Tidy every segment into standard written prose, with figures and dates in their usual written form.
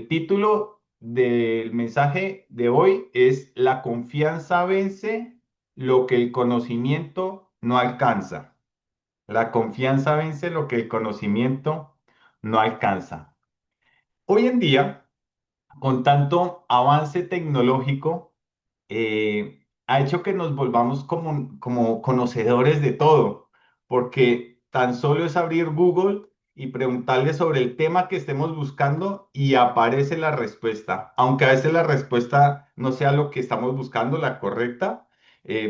el título del mensaje de hoy es La confianza vence lo que el conocimiento no alcanza. La confianza vence lo que el conocimiento no alcanza. Hoy en día, con tanto avance tecnológico, ha hecho que nos volvamos como conocedores de todo, porque tan solo es abrir Google y preguntarle sobre el tema que estemos buscando y aparece la respuesta. Aunque a veces la respuesta no sea lo que estamos buscando, la correcta,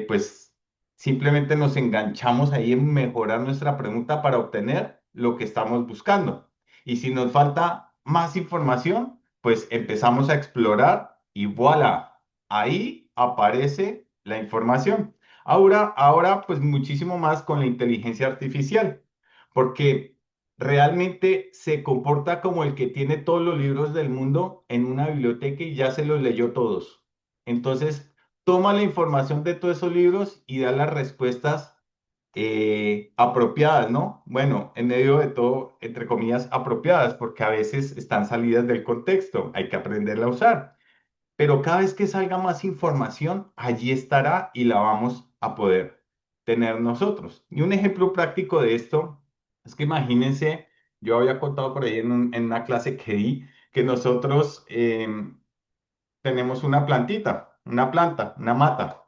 pues simplemente nos enganchamos ahí en mejorar nuestra pregunta para obtener lo que estamos buscando. Y si nos falta más información, pues empezamos a explorar y voilà, ahí aparece la información. Ahora, pues muchísimo más con la inteligencia artificial, porque realmente se comporta como el que tiene todos los libros del mundo en una biblioteca y ya se los leyó todos. Entonces, toma la información de todos esos libros y da las respuestas apropiadas, ¿no? Bueno, en medio de todo, entre comillas, apropiadas, porque a veces están salidas del contexto, hay que aprenderla a usar. Pero cada vez que salga más información, allí estará y la vamos a poder tener nosotros. Y un ejemplo práctico de esto es que imagínense, yo había contado por ahí en una clase que di, que nosotros tenemos una plantita, una planta, una mata.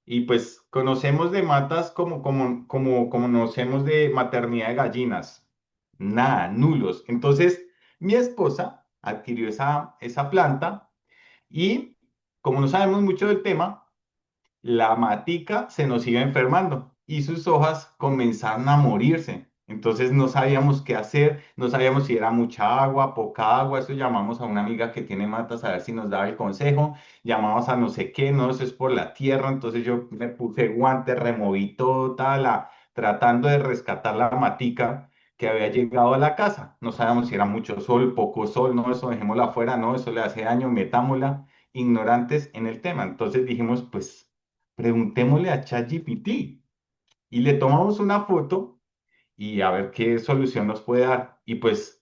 Y pues conocemos de matas como conocemos de maternidad de gallinas. Nada, nulos. Entonces, mi esposa adquirió esa planta y como no sabemos mucho del tema, la matica se nos iba enfermando y sus hojas comenzaron a morirse. Entonces no sabíamos qué hacer, no sabíamos si era mucha agua, poca agua. Eso llamamos a una amiga que tiene matas a ver si nos daba el consejo. Llamamos a no sé qué, no, eso es por la tierra. Entonces yo me puse guantes, removí todo, tratando de rescatar la matica que había llegado a la casa. No sabíamos si era mucho sol, poco sol, no, eso dejémosla afuera, no, eso le hace daño, metámosla, ignorantes en el tema. Entonces dijimos, pues preguntémosle a ChatGPT y le tomamos una foto y a ver qué solución nos puede dar. Y pues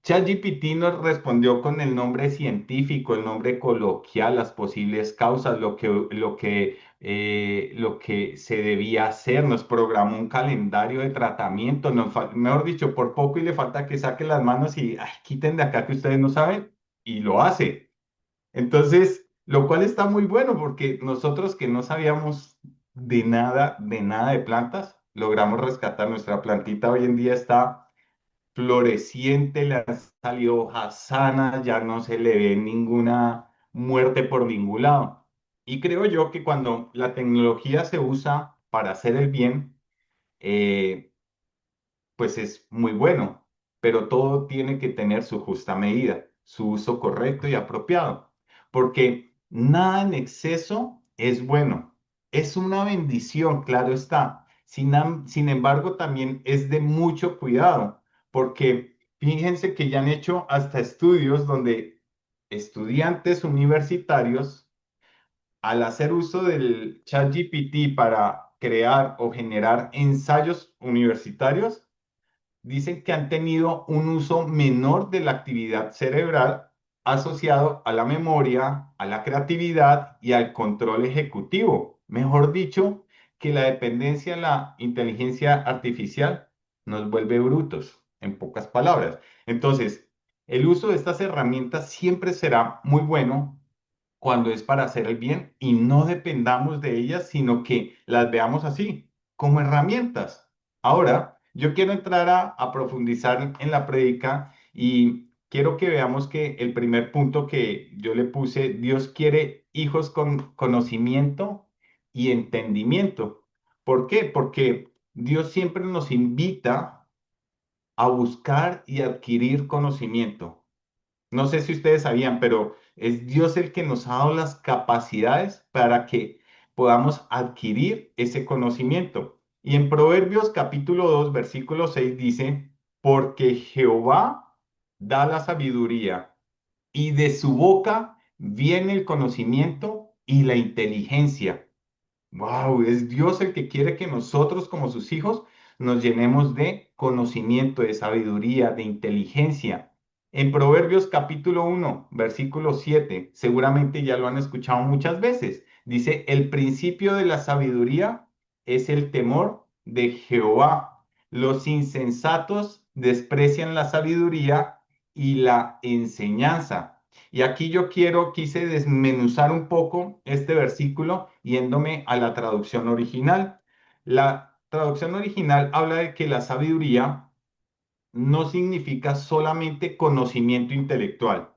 ChatGPT nos respondió con el nombre científico, el nombre coloquial, las posibles causas, lo que se debía hacer. Nos programó un calendario de tratamiento, mejor dicho, por poco y le falta que saque las manos y "Ay, quiten de acá que ustedes no saben", y lo hace. Entonces, lo cual está muy bueno porque nosotros que no sabíamos de nada de plantas, logramos rescatar nuestra plantita. Hoy en día está floreciente, le han salido hojas sanas, ya no se le ve ninguna muerte por ningún lado. Y creo yo que cuando la tecnología se usa para hacer el bien, eh, pues es muy bueno, pero todo tiene que tener su justa medida, su uso correcto y apropiado, porque nada en exceso es bueno. Es una bendición, claro está. Sin embargo, también es de mucho cuidado, porque fíjense que ya han hecho hasta estudios donde estudiantes universitarios, al hacer uso del ChatGPT para crear o generar ensayos universitarios, dicen que han tenido un uso menor de la actividad cerebral asociado a la memoria, a la creatividad y al control ejecutivo. Mejor dicho, que la dependencia de la inteligencia artificial nos vuelve brutos, en pocas palabras. Entonces, el uso de estas herramientas siempre será muy bueno cuando es para hacer el bien y no dependamos de ellas, sino que las veamos así, como herramientas. Ahora, yo quiero entrar a profundizar en la prédica y quiero que veamos que el primer punto que yo le puse, Dios quiere hijos con conocimiento y entendimiento. ¿Por qué? Porque Dios siempre nos invita a buscar y adquirir conocimiento. No sé si ustedes sabían, pero es Dios el que nos ha dado las capacidades para que podamos adquirir ese conocimiento. Y en Proverbios capítulo 2 versículo 6 dice, porque Jehová da la sabiduría y de su boca viene el conocimiento y la inteligencia. Wow, es Dios el que quiere que nosotros como sus hijos nos llenemos de conocimiento, de sabiduría, de inteligencia. En Proverbios capítulo 1, versículo 7, seguramente ya lo han escuchado muchas veces. Dice, el principio de la sabiduría es el temor de Jehová. Los insensatos desprecian la sabiduría y la enseñanza. Y aquí quise desmenuzar un poco este versículo yéndome a la traducción original. La traducción original habla de que la sabiduría no significa solamente conocimiento intelectual,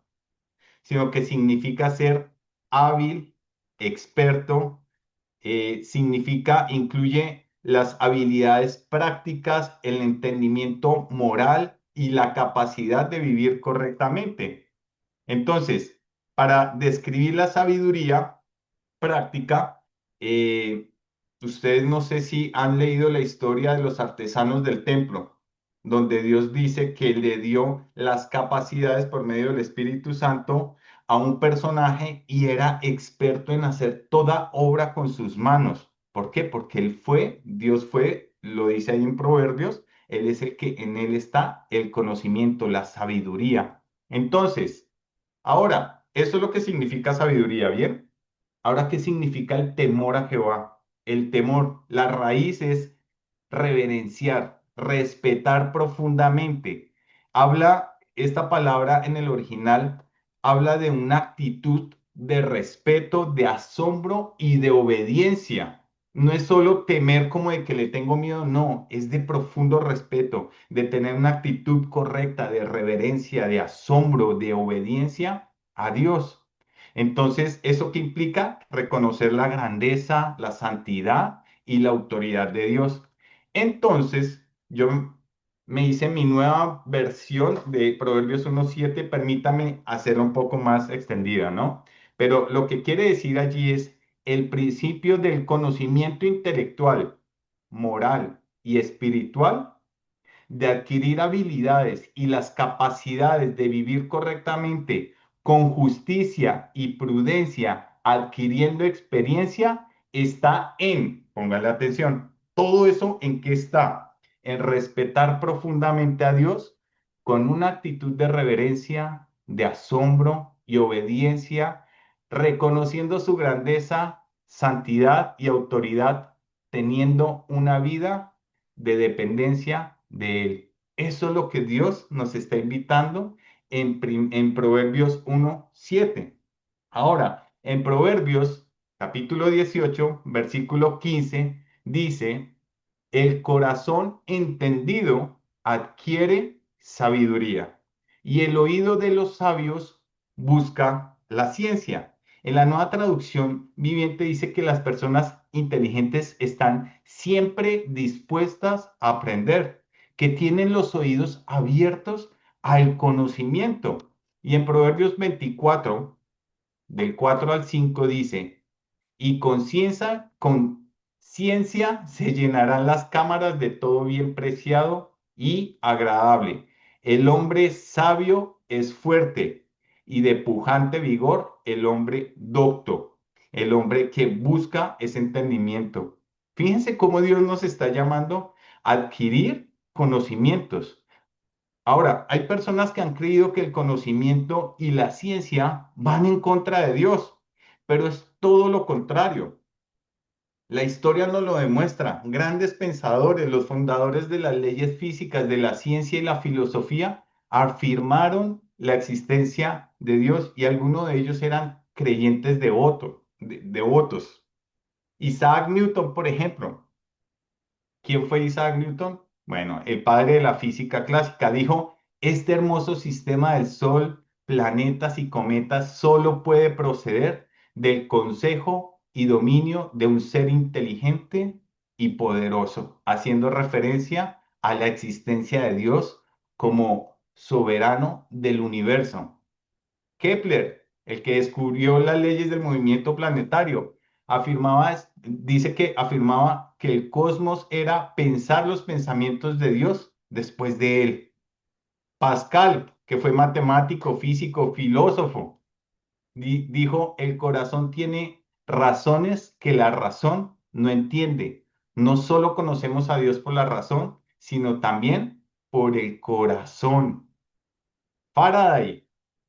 sino que significa ser hábil, experto, incluye las habilidades prácticas, el entendimiento moral y la capacidad de vivir correctamente. Entonces, para describir la sabiduría práctica, eh, ustedes no sé si han leído la historia de los artesanos del templo, donde Dios dice que le dio las capacidades por medio del Espíritu Santo a un personaje y era experto en hacer toda obra con sus manos. ¿Por qué? Porque Dios fue, lo dice ahí en Proverbios, Él es el que en Él está el conocimiento, la sabiduría. Entonces, ahora, eso es lo que significa sabiduría, ¿bien? Ahora, ¿qué significa el temor a Jehová? El temor, la raíz es reverenciar, respetar profundamente. Esta palabra en el original, habla de una actitud de respeto, de asombro y de obediencia. No es solo temer como de que le tengo miedo, no, es de profundo respeto, de tener una actitud correcta, de reverencia, de asombro, de obediencia a Dios. Entonces, ¿eso qué implica? Reconocer la grandeza, la santidad y la autoridad de Dios. Entonces, yo me hice mi nueva versión de Proverbios 1:7, permítame hacerla un poco más extendida, ¿no? Pero lo que quiere decir allí es el principio del conocimiento intelectual, moral y espiritual, de adquirir habilidades y las capacidades de vivir correctamente con justicia y prudencia, adquiriendo experiencia, está póngale atención, todo eso en qué está, en respetar profundamente a Dios con una actitud de reverencia, de asombro y obediencia, reconociendo su grandeza, santidad y autoridad, teniendo una vida de dependencia de Él. Eso es lo que Dios nos está invitando en Proverbios 1:7. Ahora, en Proverbios capítulo 18, versículo 15, dice, el corazón entendido adquiere sabiduría y el oído de los sabios busca la ciencia. En la nueva traducción viviente dice que las personas inteligentes están siempre dispuestas a aprender, que tienen los oídos abiertos al conocimiento. Y en Proverbios 24, del 4 al 5 dice, y con ciencia se llenarán las cámaras de todo bien preciado y agradable. El hombre sabio es fuerte y de pujante vigor el hombre docto, el hombre que busca ese entendimiento. Fíjense cómo Dios nos está llamando a adquirir conocimientos. Ahora, hay personas que han creído que el conocimiento y la ciencia van en contra de Dios, pero es todo lo contrario. La historia nos lo demuestra. Grandes pensadores, los fundadores de las leyes físicas, de la ciencia y la filosofía, afirmaron la existencia de Dios y algunos de ellos eran creyentes devotos. Isaac Newton, por ejemplo. ¿Quién fue Isaac Newton? Bueno, el padre de la física clásica dijo, este hermoso sistema del Sol, planetas y cometas solo puede proceder del consejo y dominio de un ser inteligente y poderoso, haciendo referencia a la existencia de Dios como soberano del universo. Kepler, el que descubrió las leyes del movimiento planetario, afirmaba que el cosmos era pensar los pensamientos de Dios después de él. Pascal, que fue matemático, físico, filósofo, dijo, el corazón tiene razones que la razón no entiende. No solo conocemos a Dios por la razón, sino también por el corazón. Faraday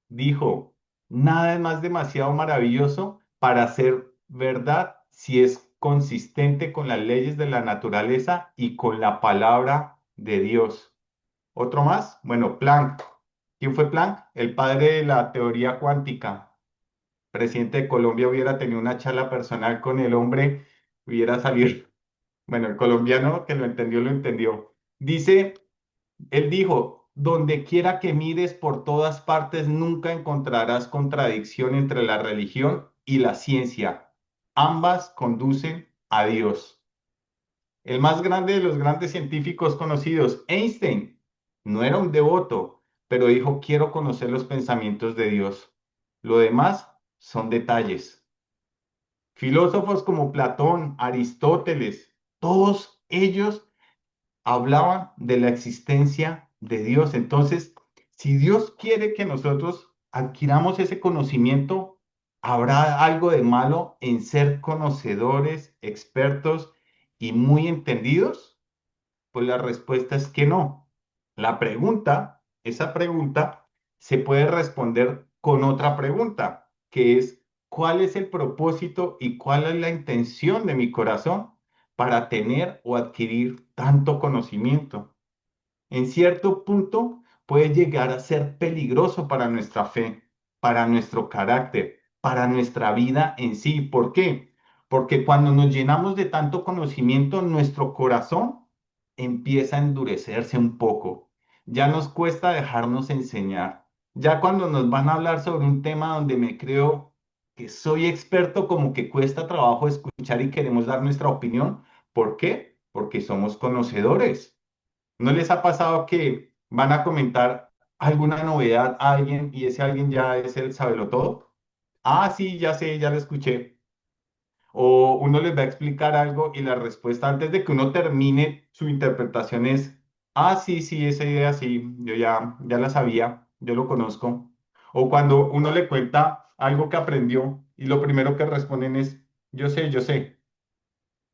dijo, nada es más demasiado maravilloso para ser verdad si es consistente con las leyes de la naturaleza y con la palabra de Dios. Otro más, bueno, Planck. ¿Quién fue Planck? El padre de la teoría cuántica. Presidente de Colombia hubiera tenido una charla personal con el hombre, hubiera salido, bueno, el colombiano que lo entendió, lo entendió. Dice, él dijo, donde quiera que mires por todas partes, nunca encontrarás contradicción entre la religión y la ciencia. Ambas conducen a Dios. El más grande de los grandes científicos conocidos, Einstein, no era un devoto, pero dijo, quiero conocer los pensamientos de Dios. Lo demás son detalles. Filósofos como Platón, Aristóteles, todos ellos hablaban de la existencia de Dios. Entonces, si Dios quiere que nosotros adquiramos ese conocimiento, ¿habrá algo de malo en ser conocedores, expertos y muy entendidos? Pues la respuesta es que no. Esa pregunta, se puede responder con otra pregunta, que es, ¿cuál es el propósito y cuál es la intención de mi corazón para tener o adquirir tanto conocimiento? En cierto punto puede llegar a ser peligroso para nuestra fe, para nuestro carácter, para nuestra vida en sí. ¿Por qué? Porque cuando nos llenamos de tanto conocimiento, nuestro corazón empieza a endurecerse un poco. Ya nos cuesta dejarnos enseñar. Ya cuando nos van a hablar sobre un tema donde me creo que soy experto, como que cuesta trabajo escuchar y queremos dar nuestra opinión. ¿Por qué? Porque somos conocedores. ¿No les ha pasado que van a comentar alguna novedad a alguien y ese alguien ya es el todo? Ah, sí, ya sé, ya lo escuché. O uno les va a explicar algo y la respuesta antes de que uno termine su interpretación es, ah, sí, sí, esa idea sí, yo ya la sabía, yo lo conozco. O cuando uno le cuenta algo que aprendió y lo primero que responden es, yo sé, yo sé.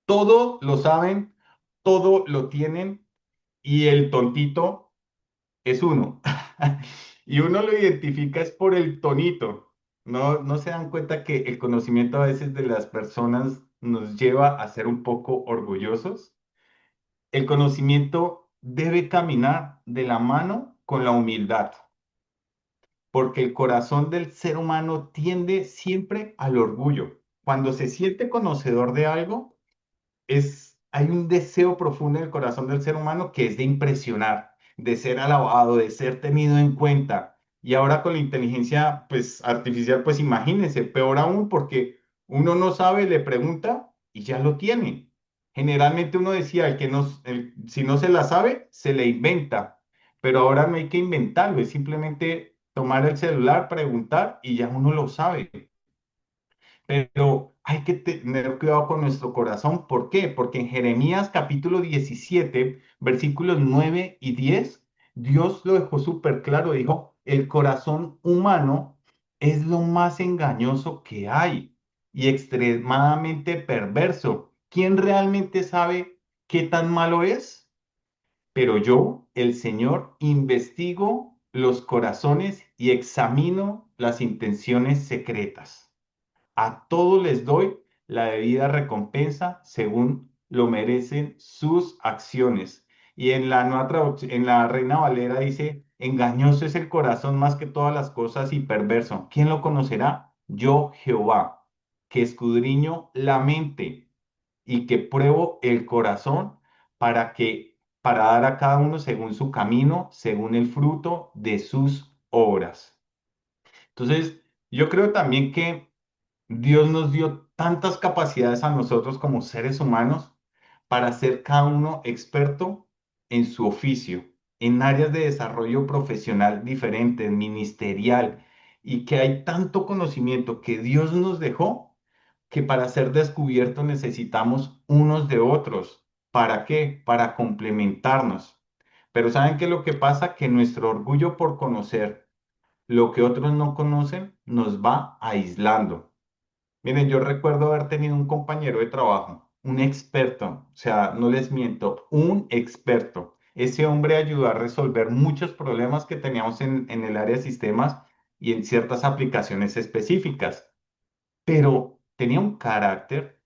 Todo lo saben, todo lo tienen y el tontito es uno. Y uno lo identifica es por el tonito. No se dan cuenta que el conocimiento a veces de las personas nos lleva a ser un poco orgullosos. El conocimiento debe caminar de la mano con la humildad, porque el corazón del ser humano tiende siempre al orgullo. Cuando se siente conocedor de algo, hay un deseo profundo en el corazón del ser humano que es de impresionar, de ser alabado, de ser tenido en cuenta. Y ahora con la inteligencia pues, artificial, pues imagínense, peor aún porque uno no sabe, le pregunta y ya lo tiene. Generalmente uno decía, si no se la sabe, se le inventa, pero ahora no hay que inventarlo, es simplemente tomar el celular, preguntar y ya uno lo sabe. Pero hay que tener cuidado con nuestro corazón. ¿Por qué? Porque en Jeremías capítulo 17, versículos 9 y 10, Dios lo dejó súper claro. Dijo, el corazón humano es lo más engañoso que hay y extremadamente perverso. ¿Quién realmente sabe qué tan malo es? Pero yo, el Señor, investigo los corazones y examino las intenciones secretas. A todos les doy la debida recompensa según lo merecen sus acciones. Y en la nueva en la Reina Valera dice, engañoso es el corazón más que todas las cosas y perverso. ¿Quién lo conocerá? Yo, Jehová, que escudriño la mente y que pruebo el corazón para dar a cada uno según su camino, según el fruto de sus obras. Entonces, yo creo también que Dios nos dio tantas capacidades a nosotros como seres humanos para ser cada uno experto en su oficio, en áreas de desarrollo profesional diferentes, ministerial, y que hay tanto conocimiento que Dios nos dejó que para ser descubierto necesitamos unos de otros. ¿Para qué? Para complementarnos. Pero ¿saben qué es lo que pasa? Que nuestro orgullo por conocer lo que otros no conocen nos va aislando. Miren, yo recuerdo haber tenido un compañero de trabajo, un experto, o sea, no les miento, un experto. ese hombre ayudó a resolver muchos problemas que teníamos en el área de sistemas y en ciertas aplicaciones específicas, pero tenía un carácter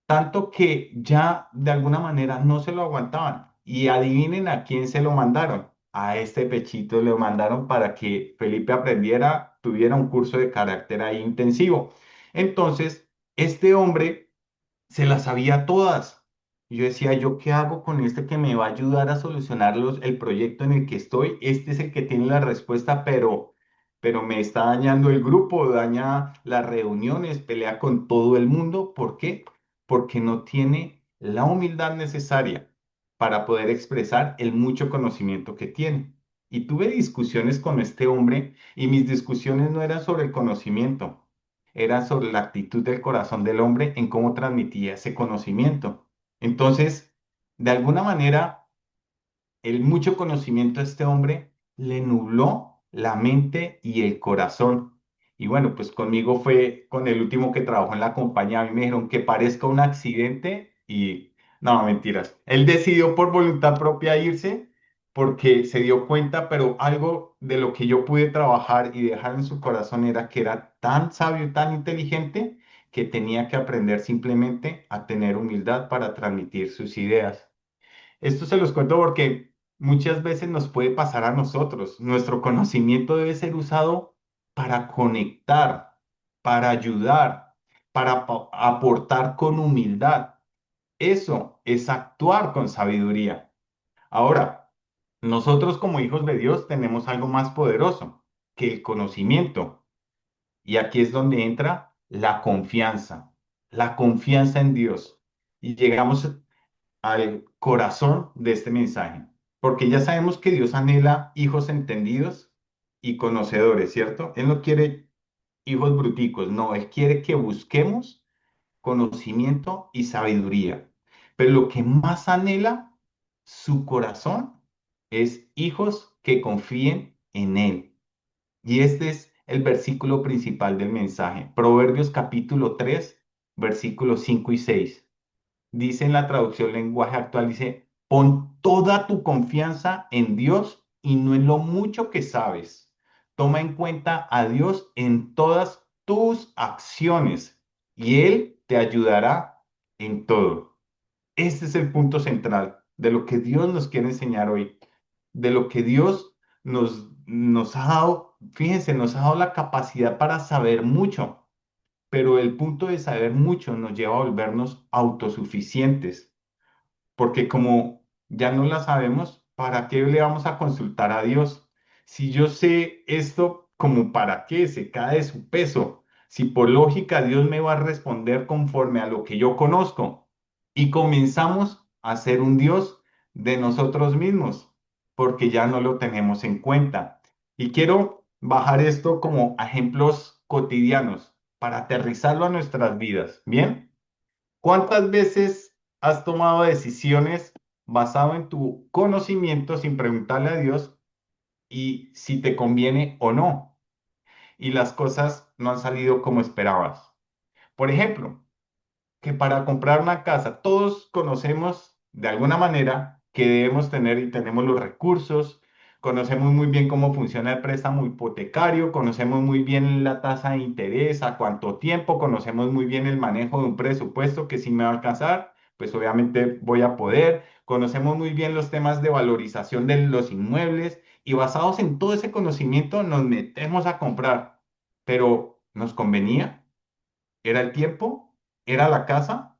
tanto que ya de alguna manera no se lo aguantaban. Y adivinen a quién se lo mandaron. A este Pechito le mandaron para que Felipe aprendiera, tuviera un curso de carácter ahí intensivo. Entonces, este hombre se las sabía todas. Y yo decía, ¿yo qué hago con este que me va a ayudar a solucionar el proyecto en el que estoy? Este es el que tiene la respuesta, pero me está dañando el grupo, daña las reuniones, pelea con todo el mundo. ¿Por qué? Porque no tiene la humildad necesaria para poder expresar el mucho conocimiento que tiene. Y tuve discusiones con este hombre y mis discusiones no eran sobre el conocimiento, era sobre la actitud del corazón del hombre en cómo transmitía ese conocimiento. Entonces, de alguna manera, el mucho conocimiento de este hombre le nubló la mente y el corazón. Y bueno, pues conmigo fue con el último que trabajó en la compañía. A mí me dijeron que parezca un accidente y no, mentiras. Él decidió por voluntad propia irse porque se dio cuenta, pero algo de lo que yo pude trabajar y dejar en su corazón era que era tan sabio y tan inteligente que tenía que aprender simplemente a tener humildad para transmitir sus ideas. Esto se los cuento porque muchas veces nos puede pasar a nosotros. Nuestro conocimiento debe ser usado para conectar, para ayudar, para aportar con humildad. Eso es actuar con sabiduría. Ahora, nosotros como hijos de Dios tenemos algo más poderoso que el conocimiento. Y aquí es donde entra la confianza en Dios. Y llegamos al corazón de este mensaje, porque ya sabemos que Dios anhela hijos entendidos y conocedores, ¿cierto? Él no quiere hijos bruticos, no, Él quiere que busquemos conocimiento y sabiduría. Pero lo que más anhela su corazón es hijos que confíen en Él. Y este es el versículo principal del mensaje, Proverbios capítulo 3 versículos 5 y 6. Dice en la traducción lenguaje actual, dice, pon toda tu confianza en Dios y no en lo mucho que sabes. Toma en cuenta a Dios en todas tus acciones y Él te ayudará en todo. Este es el punto central de lo que Dios nos quiere enseñar hoy, de lo que Dios nos ha dado. Fíjense, nos ha dado la capacidad para saber mucho, pero el punto de saber mucho nos lleva a volvernos autosuficientes, porque como ya no la sabemos, ¿para qué le vamos a consultar a Dios? Si yo sé esto, ¿como para qué? Se cae de su peso. Si por lógica Dios me va a responder conforme a lo que yo conozco. Y comenzamos a ser un Dios de nosotros mismos, porque ya no lo tenemos en cuenta. Y quiero bajar esto como a ejemplos cotidianos para aterrizarlo a nuestras vidas. ¿Bien? ¿Cuántas veces has tomado decisiones basado en tu conocimiento sin preguntarle a Dios y si te conviene o no? Y las cosas no han salido como esperabas. Por ejemplo, que para comprar una casa todos conocemos de alguna manera que debemos tener y tenemos los recursos, conocemos muy bien cómo funciona el préstamo hipotecario, conocemos muy bien la tasa de interés, a cuánto tiempo, conocemos muy bien el manejo de un presupuesto que si me va a alcanzar, pues obviamente voy a poder, conocemos muy bien los temas de valorización de los inmuebles y basados en todo ese conocimiento nos metemos a comprar, pero ¿nos convenía? ¿Era el tiempo? ¿Era la casa?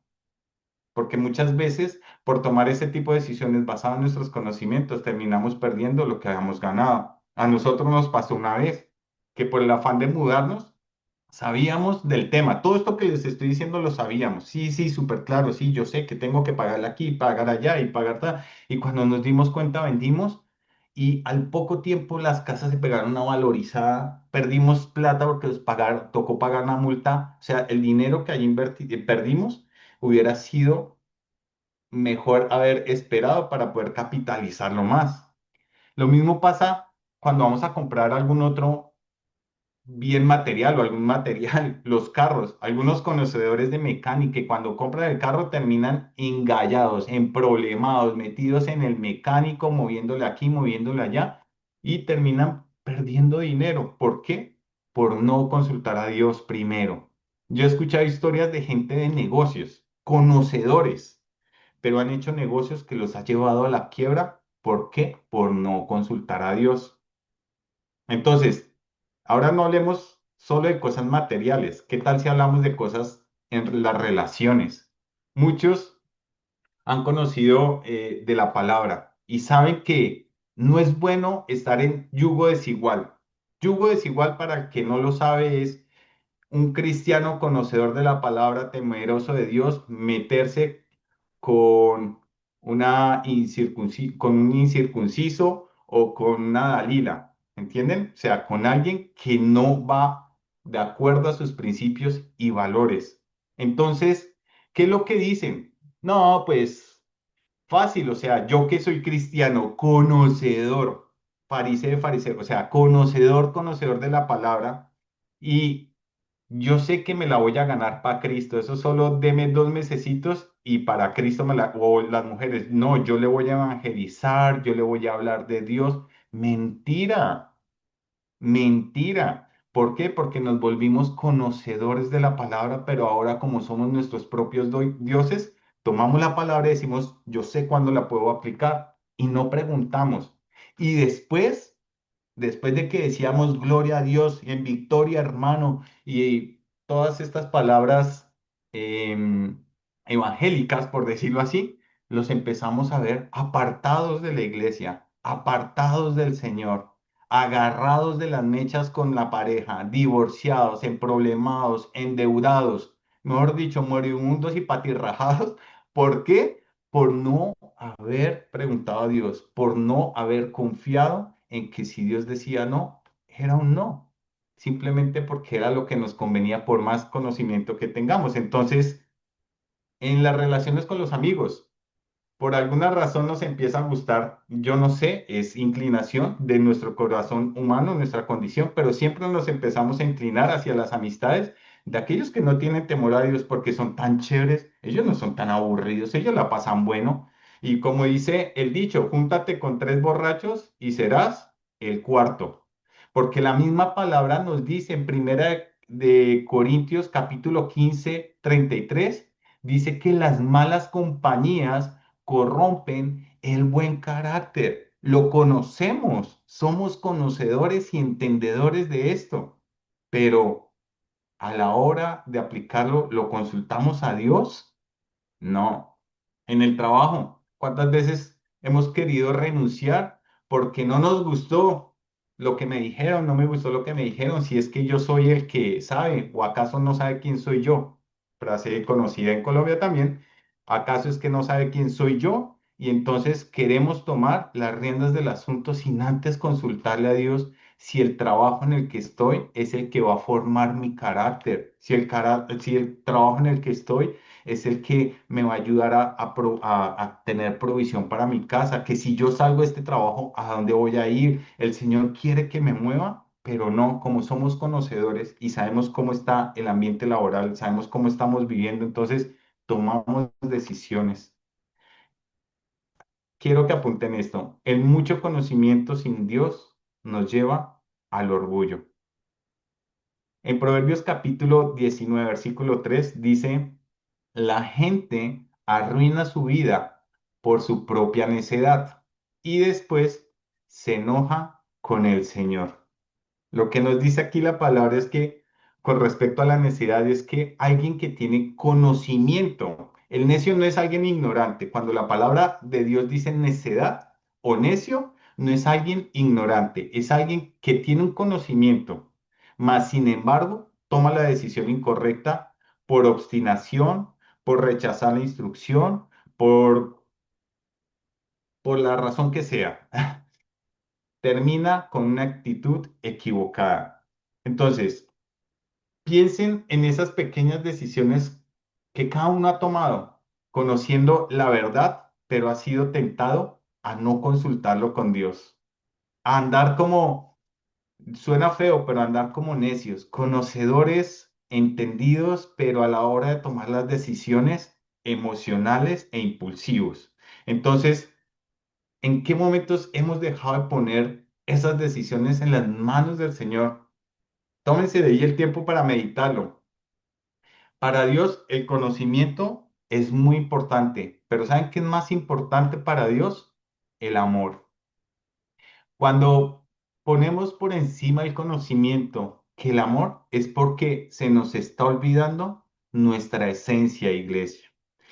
Porque muchas veces por tomar ese tipo de decisiones basadas en nuestros conocimientos terminamos perdiendo lo que habíamos ganado. A nosotros nos pasó una vez que por el afán de mudarnos sabíamos del tema. Todo esto que les estoy diciendo lo sabíamos. Sí, sí, súper claro. Sí, yo sé que tengo que pagar aquí, pagar allá y pagar tal. Y cuando nos dimos cuenta vendimos y al poco tiempo las casas se pegaron una valorizada. Perdimos plata porque tocó pagar una multa. O sea, el dinero que allí perdimos hubiera sido mejor haber esperado para poder capitalizarlo más. Lo mismo pasa cuando vamos a comprar algún otro. bien material o algún material, los carros, algunos conocedores de mecánica y cuando compran el carro terminan engallados, emproblemados, metidos en el mecánico, moviéndole aquí, moviéndole allá y terminan perdiendo dinero. ¿Por qué? Por no consultar a Dios primero. Yo he escuchado historias de gente de negocios, conocedores, pero han hecho negocios que los ha llevado a la quiebra. ¿Por qué? Por no consultar a Dios. Entonces, ahora no hablemos solo de cosas materiales. ¿Qué tal si hablamos de cosas en las relaciones? Muchos han conocido de la palabra y saben que no es bueno estar en yugo desigual. Yugo desigual, para el que no lo sabe, es un cristiano conocedor de la palabra, temeroso de Dios, meterse con con un incircunciso o con una Dalila, ¿entienden? O sea, con alguien que no va de acuerdo a sus principios y valores. Entonces, ¿qué es lo que dicen? No, pues fácil, o sea, yo que soy cristiano, conocedor, fariseo, fariseo, o sea, conocedor de la palabra, y yo sé que me la voy a ganar para Cristo. Eso solo deme 2 mesecitos y para Cristo o las mujeres. No, yo le voy a evangelizar, yo le voy a hablar de Dios. Mentira, mentira. ¿Por qué? Porque nos volvimos conocedores de la palabra, pero ahora como somos nuestros propios dioses, tomamos la palabra y decimos, yo sé cuándo la puedo aplicar y no preguntamos. Y después de que decíamos gloria a Dios en victoria, hermano, y todas estas palabras em, evangélicas, por decirlo así, los empezamos a ver apartados de la iglesia, apartados del Señor, agarrados de las mechas con la pareja, divorciados, emproblemados, endeudados, mejor dicho, moribundos y patirrajados. ¿Por qué? Por no haber preguntado a Dios, por no haber confiado en que si Dios decía no, era un no, simplemente porque era lo que nos convenía por más conocimiento que tengamos. Entonces, en las relaciones con los amigos, por alguna razón nos empieza a gustar, yo no sé, es inclinación de nuestro corazón humano, nuestra condición, pero siempre nos empezamos a inclinar hacia las amistades de aquellos que no tienen temor a Dios porque son tan chéveres, ellos no son tan aburridos, ellos la pasan bueno. Y como dice el dicho, júntate con 3 borrachos y serás el cuarto. Porque la misma palabra nos dice en primera de Corintios capítulo 15:33, dice que las malas compañías corrompen el buen carácter. Lo conocemos, somos conocedores y entendedores de esto, pero a la hora de aplicarlo, ¿lo consultamos a Dios? No. En el trabajo, ¿cuántas veces hemos querido renunciar porque no nos gustó lo que me dijeron, no me gustó lo que me dijeron, si es que yo soy el que sabe o acaso no sabe quién soy yo? Frase conocida en Colombia también. ¿Acaso es que no sabe quién soy yo? Y entonces queremos tomar las riendas del asunto sin antes consultarle a Dios si el trabajo en el que estoy es el que va a formar mi carácter, si el trabajo en el que estoy es el que me va a ayudar a tener provisión para mi casa, que si yo salgo de este trabajo, ¿a dónde voy a ir? El Señor quiere que me mueva, pero no, como somos conocedores y sabemos cómo está el ambiente laboral, sabemos cómo estamos viviendo, entonces tomamos decisiones. Quiero que apunten esto, el mucho conocimiento sin Dios nos lleva al orgullo. En Proverbios capítulo 19 versículo 3 dice, la gente arruina su vida por su propia necedad y después se enoja con el Señor. Lo que nos dice aquí la palabra es que con respecto a la necedad es que alguien que tiene conocimiento, el necio no es alguien ignorante. Cuando la palabra de Dios dice necedad o necio, no es alguien ignorante, es alguien que tiene un conocimiento, mas sin embargo toma la decisión incorrecta por obstinación, por rechazar la instrucción, por, por la razón que sea. Termina con una actitud equivocada. Entonces, piensen en esas pequeñas decisiones que cada uno ha tomado, conociendo la verdad, pero ha sido tentado a no consultarlo con Dios, a andar como Suena feo, pero andar como necios, conocedores, entendidos, pero a la hora de tomar las decisiones emocionales e impulsivos. Entonces, ¿en qué momentos hemos dejado de poner esas decisiones en las manos del Señor? Tómense de ahí el tiempo para meditarlo. Para Dios, el conocimiento es muy importante, pero ¿saben qué es más importante para Dios? El amor. Cuando ponemos por encima el conocimiento que el amor es porque se nos está olvidando nuestra esencia, iglesia.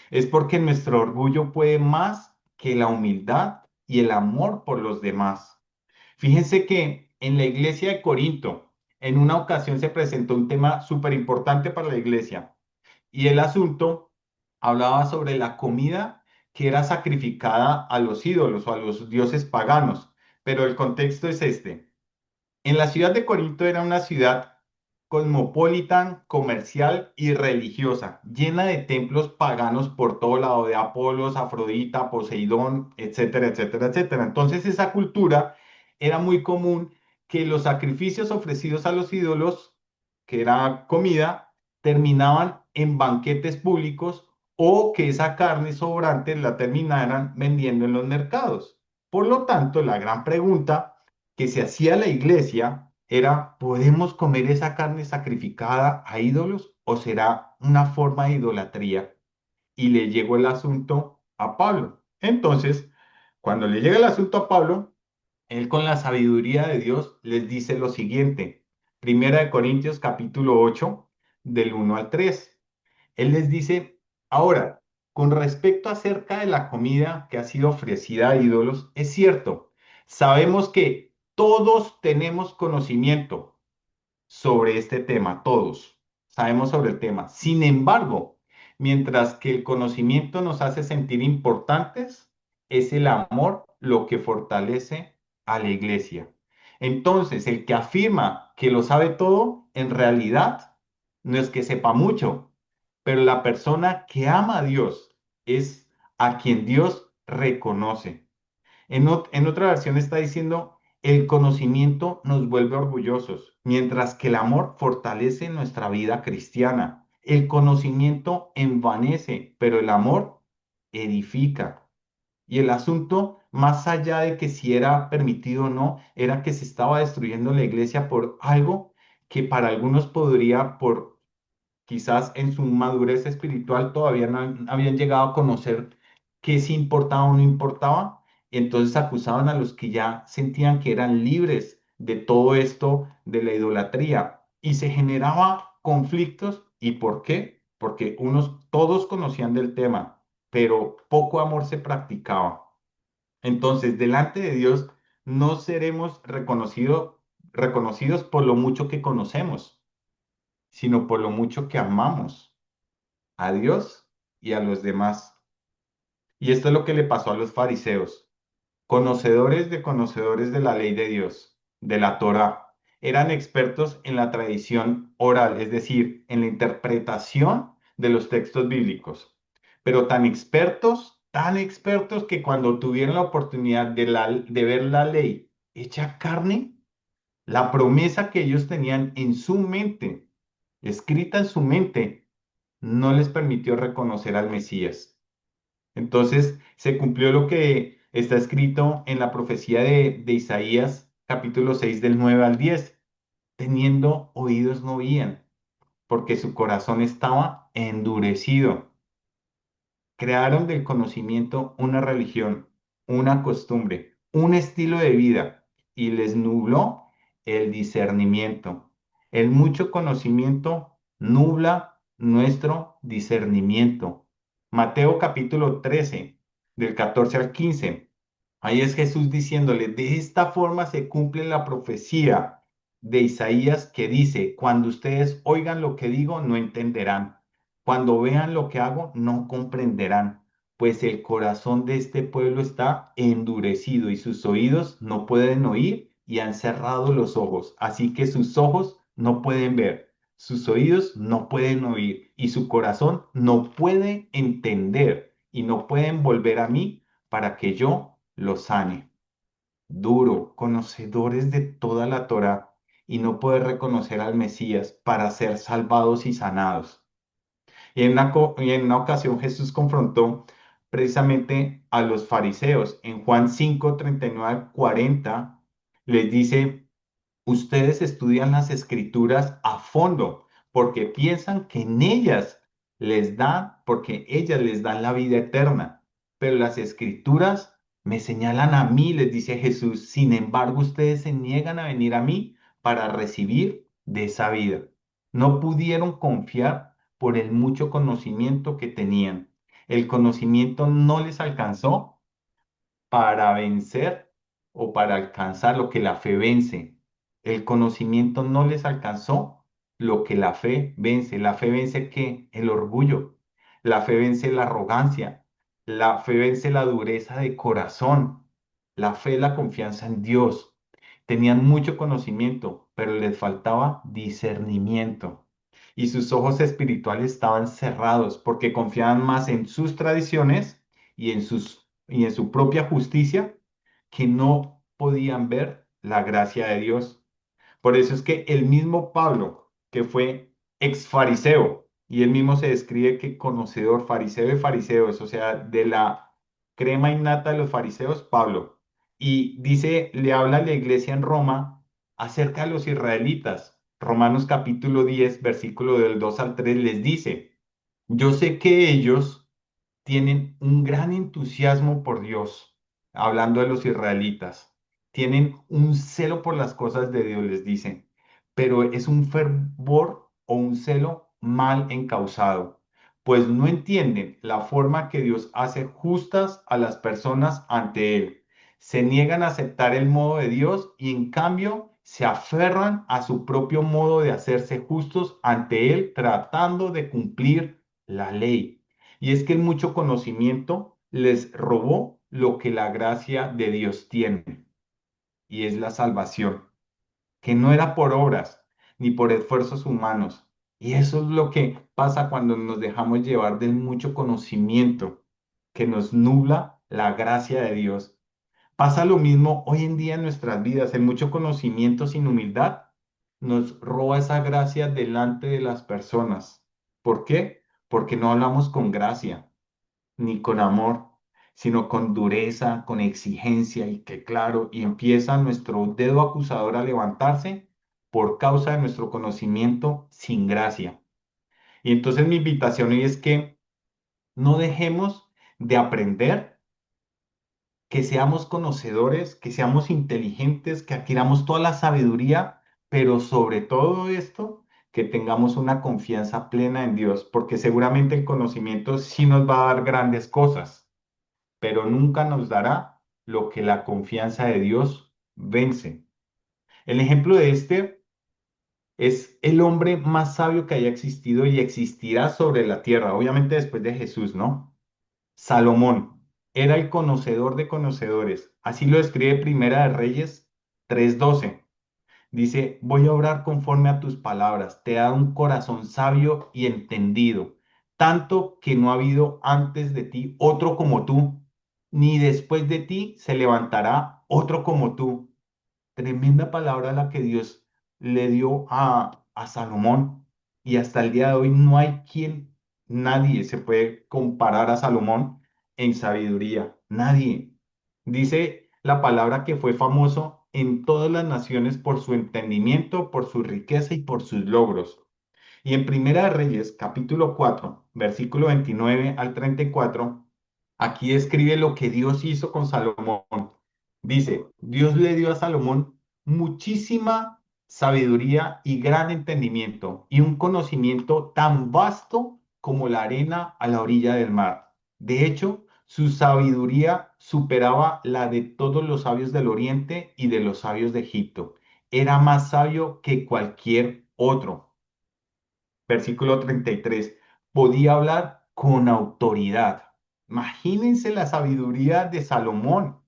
Es porque nuestro orgullo puede más que la humildad y el amor por los demás. Fíjense que en la iglesia de Corinto, en una ocasión se presentó un tema súper importante para la iglesia y el asunto hablaba sobre la comida que era sacrificada a los ídolos o a los dioses paganos. Pero el contexto es este. En la ciudad de Corinto era una ciudad cosmopolitan, comercial y religiosa, llena de templos paganos por todo lado, de Apolos, Afrodita, Poseidón, etcétera, etcétera, etcétera. Entonces esa cultura era muy común que los sacrificios ofrecidos a los ídolos, que era comida, terminaban en banquetes públicos o que esa carne sobrante la terminaran vendiendo en los mercados. Por lo tanto, la gran pregunta que se hacía la iglesia era, ¿podemos comer esa carne sacrificada a ídolos o será una forma de idolatría? Y le llegó el asunto a Pablo. Entonces, cuando le llega el asunto a Pablo, él con la sabiduría de Dios les dice lo siguiente. Primera de Corintios capítulo 8 del 1 al 3. Él les dice, ahora, con respecto acerca de la comida que ha sido ofrecida a ídolos, es cierto, sabemos que todos tenemos conocimiento sobre este tema, todos sabemos sobre el tema. Sin embargo, mientras que el conocimiento nos hace sentir importantes, es el amor lo que fortalece a la iglesia. Entonces, el que afirma que lo sabe todo, en realidad no es que sepa mucho, pero la persona que ama a Dios es a quien Dios reconoce. En otra versión está diciendo, el conocimiento nos vuelve orgullosos, mientras que el amor fortalece nuestra vida cristiana. El conocimiento envanece, pero el amor edifica. Y el asunto, más allá de que si era permitido o no, era que se estaba destruyendo la iglesia por algo que para algunos podría, por quizás en su madurez espiritual todavía no habían llegado a conocer qué sí importaba o no importaba, y entonces acusaban a los que ya sentían que eran libres de todo esto de la idolatría y se generaba conflictos. ¿Y por qué? Porque todos conocían del tema, pero poco amor se practicaba. Entonces, delante de Dios no seremos reconocidos por lo mucho que conocemos, sino por lo mucho que amamos a Dios y a los demás. Y esto es lo que le pasó a los fariseos, conocedores de la ley de Dios, de la Torá. Eran expertos en la tradición oral, es decir, en la interpretación de los textos bíblicos, pero tan expertos que cuando tuvieron la oportunidad de ver la ley hecha carne, la promesa que ellos tenían en su mente, escrita en su mente, no les permitió reconocer al Mesías. Entonces se cumplió lo que está escrito en la profecía de Isaías, capítulo 6 del 9 al 10. Teniendo oídos no oían, porque su corazón estaba endurecido. Crearon del conocimiento una religión, una costumbre, un estilo de vida y les nubló el discernimiento. El mucho conocimiento nubla nuestro discernimiento. Mateo capítulo 13, del 14 al 15. Ahí es Jesús diciéndole, de esta forma se cumple la profecía de Isaías que dice, cuando ustedes oigan lo que digo, no entenderán. Cuando vean lo que hago, no comprenderán, pues el corazón de este pueblo está endurecido y sus oídos no pueden oír y han cerrado los ojos. Así que sus ojos no pueden ver, sus oídos no pueden oír y su corazón no puede entender y no pueden volver a mí para que yo los sane. Duro, conocedores de toda la Torá. y no poder reconocer al Mesías para ser salvados y sanados. Y en una ocasión Jesús confrontó precisamente a los fariseos. En Juan 5, 39 al 40 les dice: ustedes estudian las escrituras a fondo porque piensan que en ellas porque ellas les dan la vida eterna. Pero las escrituras me señalan a mí, les dice Jesús. Sin embargo, ustedes se niegan a venir a mí para recibir de esa vida. No pudieron confiar por el mucho conocimiento que tenían. El conocimiento no les alcanzó para vencer o para alcanzar lo que la fe vence. El conocimiento no les alcanzó lo que la fe vence. ¿La fe vence qué? El orgullo. La fe vence la arrogancia. La fe vence la dureza de corazón. La fe, la confianza en Dios. Tenían mucho conocimiento, pero les faltaba discernimiento. Y sus ojos espirituales estaban cerrados porque confiaban más en sus tradiciones y en su propia justicia, que no podían ver la gracia de Dios. Por eso es que el mismo Pablo, que fue ex fariseo, y él mismo se describe que conocedor, fariseo de fariseos, o sea, de la crema innata de los fariseos, Pablo. Y dice, le habla a la iglesia en Roma acerca de los israelitas. Romanos capítulo 10 versículo del 2 al 3 les dice: yo sé que ellos tienen un gran entusiasmo por Dios, hablando de los israelitas. Tienen un celo por las cosas de Dios, les dicen, pero es un fervor o un celo mal encausado, pues no entienden la forma que Dios hace justas a las personas ante Él. Se niegan a aceptar el modo de Dios y en cambio se aferran a su propio modo de hacerse justos ante Él, tratando de cumplir la ley. Y es que el mucho conocimiento les robó lo que la gracia de Dios tiene, y es la salvación, que no era por obras ni por esfuerzos humanos. Y eso es lo que pasa cuando nos dejamos llevar del mucho conocimiento que nos nubla la gracia de Dios. Pasa lo mismo hoy en día en nuestras vidas. El mucho conocimiento sin humildad nos roba esa gracia delante de las personas. ¿Por qué? Porque no hablamos con gracia ni con amor, sino con dureza, con exigencia, y que claro, y empieza nuestro dedo acusador a levantarse por causa de nuestro conocimiento sin gracia. Y entonces mi invitación hoy es que no dejemos de aprender, que seamos conocedores, que seamos inteligentes, que adquiramos toda la sabiduría, pero sobre todo esto, que tengamos una confianza plena en Dios, porque seguramente el conocimiento sí nos va a dar grandes cosas, pero nunca nos dará lo que la confianza de Dios vence. El ejemplo de este es el hombre más sabio que haya existido y existirá sobre la tierra, obviamente después de Jesús, ¿no? Salomón era el conocedor de conocedores. Así lo describe Primera de Reyes 3:12. Dice: voy a obrar conforme a tus palabras, te he dado un corazón sabio y entendido, tanto que no ha habido antes de ti otro como tú, ni después de ti se levantará otro como tú. Tremenda palabra la que Dios le dio a Salomón. Y hasta el día de hoy no hay nadie se puede comparar a Salomón en sabiduría. Nadie. Dice la palabra que fue famoso en todas las naciones por su entendimiento, por su riqueza y por sus logros. Y en Primera de Reyes, capítulo 4 versículo 29 al 34, aquí describe lo que Dios hizo con Salomón. Dice: Dios le dio a Salomón muchísima sabiduría y gran entendimiento y un conocimiento tan vasto como la arena a la orilla del mar. De hecho, su sabiduría superaba la de todos los sabios del Oriente y de los sabios de Egipto. Era más sabio que cualquier otro. Versículo 33. Podía hablar con autoridad. Imagínense la sabiduría de Salomón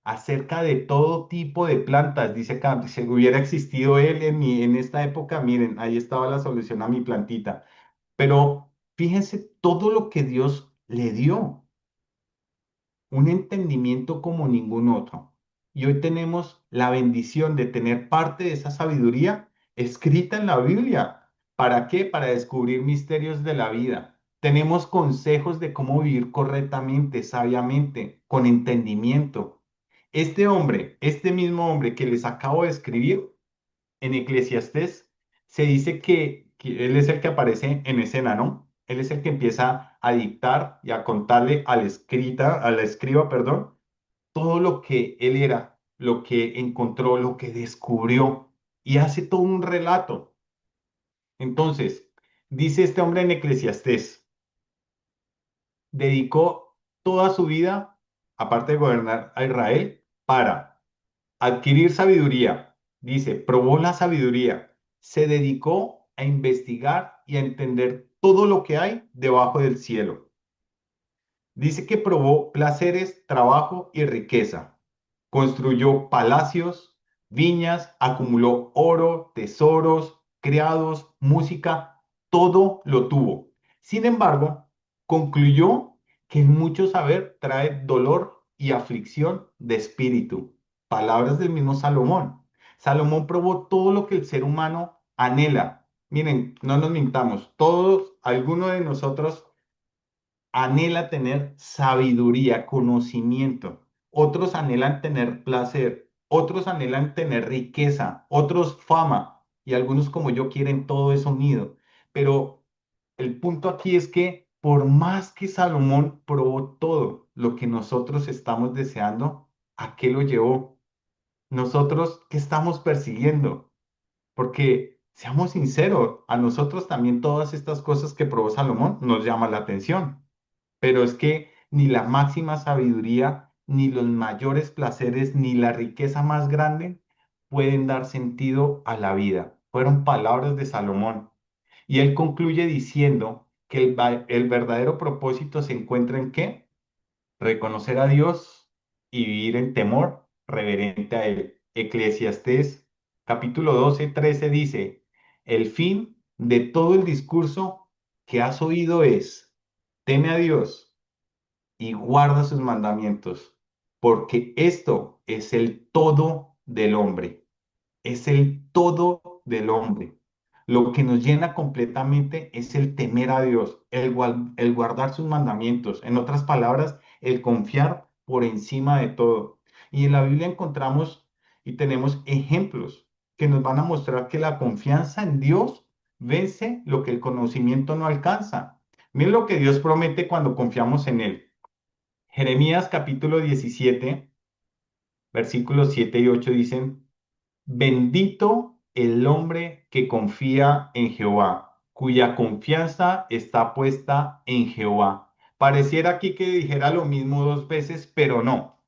acerca de todo tipo de plantas. Dice que si hubiera existido él en esta época, miren, ahí estaba la solución a mi plantita. Pero fíjense todo lo que Dios le dio, un entendimiento como ningún otro. y hoy tenemos la bendición de tener parte de esa sabiduría escrita en la Biblia. ¿Para qué? Para descubrir misterios de la vida. Tenemos consejos de cómo vivir correctamente, sabiamente, con entendimiento. Este hombre, este mismo hombre que les acabo de escribir en Eclesiastés, se dice que él es el que aparece en escena, ¿no? Él es el que empieza a dictar y a contarle al escriba, perdón, todo lo que él era, lo que encontró, lo que descubrió, y hace todo un relato. Entonces, dice este hombre en Eclesiastés, dedicó toda su vida, aparte de gobernar a Israel, para adquirir sabiduría. Dice, probó la sabiduría, se dedicó a investigar y a entender todo lo que hay debajo del cielo. Dice que probó placeres, trabajo y riqueza. Construyó palacios, viñas, acumuló oro, tesoros, criados, música, todo lo tuvo. Sin embargo, concluyó que el mucho saber trae dolor y aflicción de espíritu. Palabras del mismo Salomón. Salomón probó todo lo que el ser humano anhela. Miren, no nos mintamos, todos, alguno de nosotros anhela tener sabiduría, conocimiento. Otros anhelan tener placer, otros anhelan tener riqueza, otros fama y algunos como yo quieren todo eso unido. Pero el punto aquí es que por más que Salomón probó todo lo que nosotros estamos deseando, ¿a qué lo llevó? Nosotros, ¿qué estamos persiguiendo? Porque, seamos sinceros, a nosotros también todas estas cosas que probó Salomón nos llaman la atención. Pero es que ni la máxima sabiduría, ni los mayores placeres, ni la riqueza más grande pueden dar sentido a la vida. Fueron palabras de Salomón. Y él concluye diciendo que el verdadero propósito se encuentra en qué: reconocer a Dios y vivir en temor reverente a Él. Eclesiastés capítulo 12:13 dice, el fin de todo el discurso que has oído es, teme a Dios y guarda sus mandamientos, porque esto es el todo del hombre, es el todo del hombre. Lo que nos llena completamente es el temer a Dios, el guardar sus mandamientos. En otras palabras, el confiar por encima de todo. Y en la Biblia encontramos y tenemos ejemplos que nos van a mostrar que la confianza en Dios vence lo que el conocimiento no alcanza. Miren lo que Dios promete cuando confiamos en Él. Jeremías capítulo 17, versículos 7 y 8 dicen, bendito el hombre que confía en Jehová, cuya confianza está puesta en Jehová. Pareciera aquí que dijera lo mismo dos veces, pero no.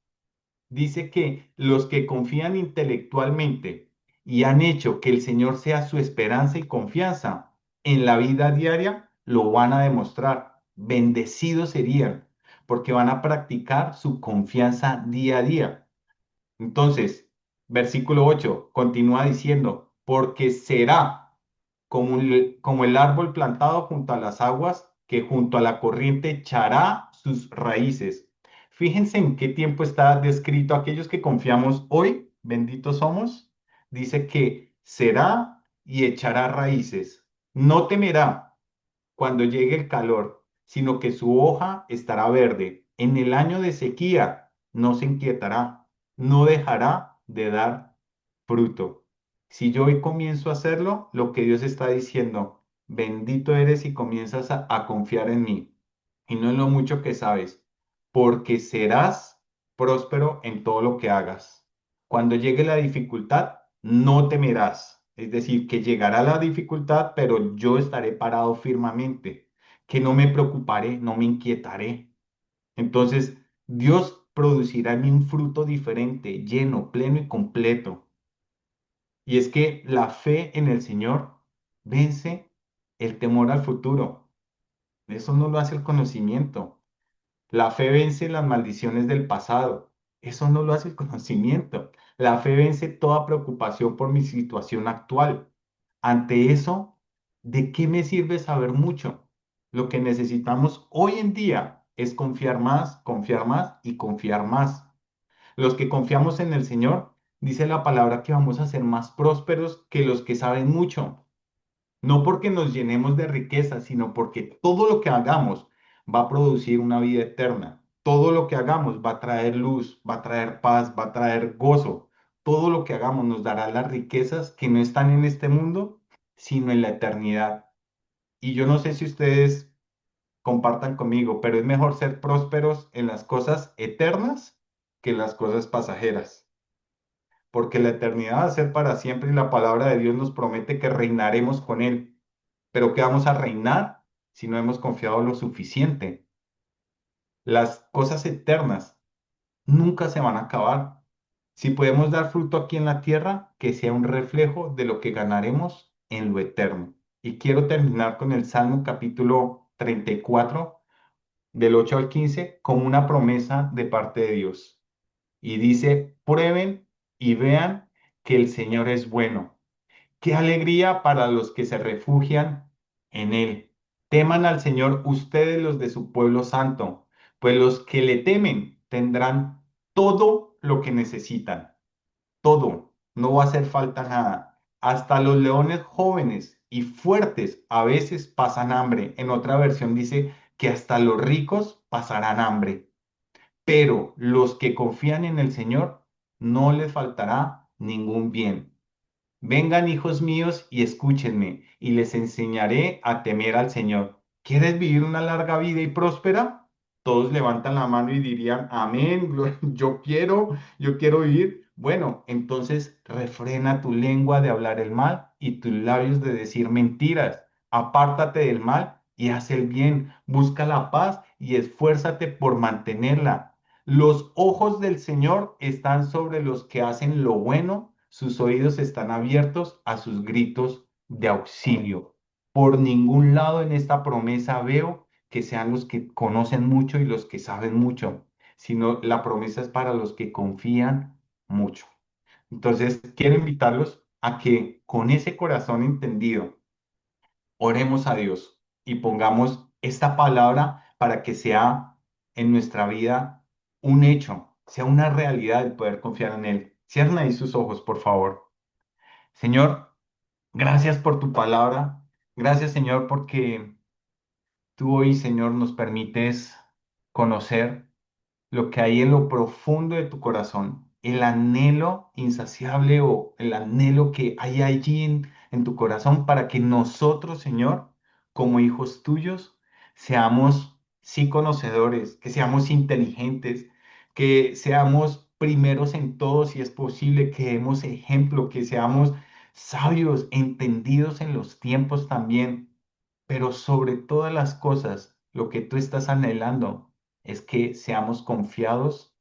Dice que los que confían intelectualmente y han hecho que el Señor sea su esperanza y confianza en la vida diaria, lo van a demostrar. Bendecidos serían, porque van a practicar su confianza día a día. Entonces, versículo 8 continúa diciendo, porque será como el árbol plantado junto a las aguas, que junto a la corriente echará sus raíces. Fíjense en qué tiempo está descrito aquellos que confiamos hoy, benditos somos. Dice que será y echará raíces. No temerá cuando llegue el calor, sino que su hoja estará verde. En el año de sequía no se inquietará, no dejará de dar fruto. Si yo hoy comienzo a hacerlo, lo que Dios está diciendo, bendito eres y comienzas a confiar en mí y no en lo mucho que sabes, porque serás próspero en todo lo que hagas. Cuando llegue la dificultad, no temerás. Es decir, que llegará la dificultad, pero yo estaré parado firmemente, que no me preocuparé, no me inquietaré. Entonces, Dios producirá en mí un fruto diferente, lleno, pleno y completo. Y es que la fe en el Señor vence el temor al futuro. Eso no lo hace el conocimiento. La fe vence las maldiciones del pasado. Eso no lo hace el conocimiento. La fe vence toda preocupación por mi situación actual. Ante eso, ¿de qué me sirve saber mucho? Lo que necesitamos hoy en día es confiar más y confiar más. Los que confiamos en el Señor, dice la palabra que vamos a ser más prósperos que los que saben mucho. No porque nos llenemos de riqueza, sino porque todo lo que hagamos va a producir una vida eterna. Todo lo que hagamos va a traer luz, va a traer paz, va a traer gozo. Todo lo que hagamos nos dará las riquezas que no están en este mundo, sino en la eternidad. Y yo no sé si ustedes compartan conmigo, pero es mejor ser prósperos en las cosas eternas que en las cosas pasajeras, porque la eternidad va a ser para siempre y la palabra de Dios nos promete que reinaremos con Él. Pero ¿qué vamos a reinar si no hemos confiado lo suficiente? Las cosas eternas nunca se van a acabar. Si podemos dar fruto aquí en la tierra, que sea un reflejo de lo que ganaremos en lo eterno. Y quiero terminar con el Salmo capítulo 34 del 8 al 15, como una promesa de parte de Dios. Y dice, prueben y vean que el Señor es bueno. Qué alegría para los que se refugian en Él. Teman al Señor ustedes los de su pueblo santo, pues los que le temen tendrán todo lo que necesitan. Todo. No va a hacer falta nada. Hasta los leones jóvenes y fuertes a veces pasan hambre. En otra versión dice que hasta los ricos pasarán hambre. Pero los que confían en el Señor no les faltará ningún bien. Vengan, hijos míos, y escúchenme, y les enseñaré a temer al Señor. ¿Quieres vivir una larga vida y próspera? Todos levantan la mano y dirían, amén, yo quiero vivir. Bueno, entonces refrena tu lengua de hablar el mal y tus labios de decir mentiras. Apártate del mal y haz el bien. Busca la paz y esfuérzate por mantenerla. Los ojos del Señor están sobre los que hacen lo bueno, sus oídos están abiertos a sus gritos de auxilio. Por ningún lado en esta promesa veo que sean los que conocen mucho y los que saben mucho, sino la promesa es para los que confían mucho. Entonces, quiero invitarlos a que con ese corazón entendido, oremos a Dios y pongamos esta palabra para que sea en nuestra vida un hecho, sea una realidad el poder confiar en Él. Cierren ahí sus ojos, por favor. Señor, gracias por tu palabra. Gracias, Señor, porque tú hoy, Señor, nos permites conocer lo que hay en lo profundo de tu corazón, el anhelo insaciable o el anhelo que hay allí en tu corazón para que nosotros, Señor, como hijos tuyos, seamos sí conocedores, que seamos inteligentes, que seamos primeros en todo si es posible, que demos ejemplo, que seamos sabios, entendidos en los tiempos también, pero sobre todas las cosas, lo que tú estás anhelando es que seamos confiados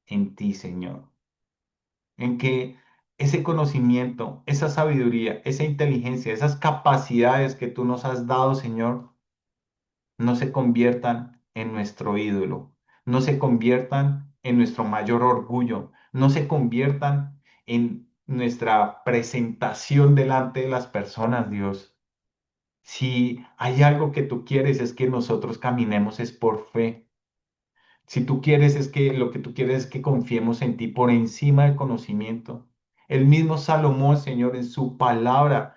en ti, Señor, en que ese conocimiento, esa sabiduría, esa inteligencia, esas capacidades que tú nos has dado, Señor, no se conviertan en nuestro ídolo, no se conviertan en nuestro mayor orgullo, no se conviertan en nuestra presentación delante de las personas, Dios. Si hay algo que tú quieres es que nosotros caminemos es por fe. Si tú quieres es que lo que tú quieres es que confiemos en ti por encima del conocimiento. El mismo Salomón, Señor, en su palabra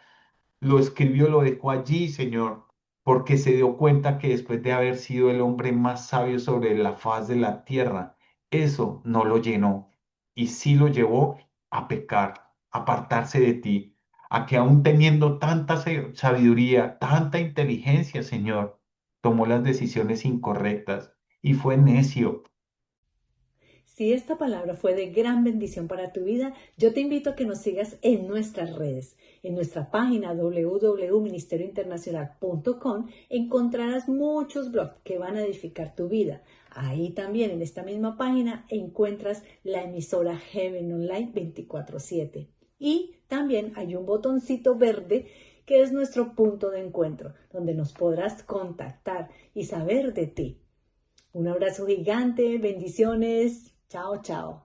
lo escribió, lo dejó allí, Señor, porque se dio cuenta que después de haber sido el hombre más sabio sobre la faz de la tierra, eso no lo llenó y sí lo llevó a pecar, a apartarse de ti, a que aún teniendo tanta sabiduría, tanta inteligencia, Señor, tomó las decisiones incorrectas y fue necio. Si esta palabra fue de gran bendición para tu vida, yo te invito a que nos sigas en nuestras redes. En nuestra página www.ministeriointernacional.com encontrarás muchos blogs que van a edificar tu vida. Ahí también en esta misma página encuentras la emisora Heaven Online 24/7. Y también hay un botoncito verde que es nuestro punto de encuentro, donde nos podrás contactar y saber de ti. Un abrazo gigante, bendiciones. Chao, chao.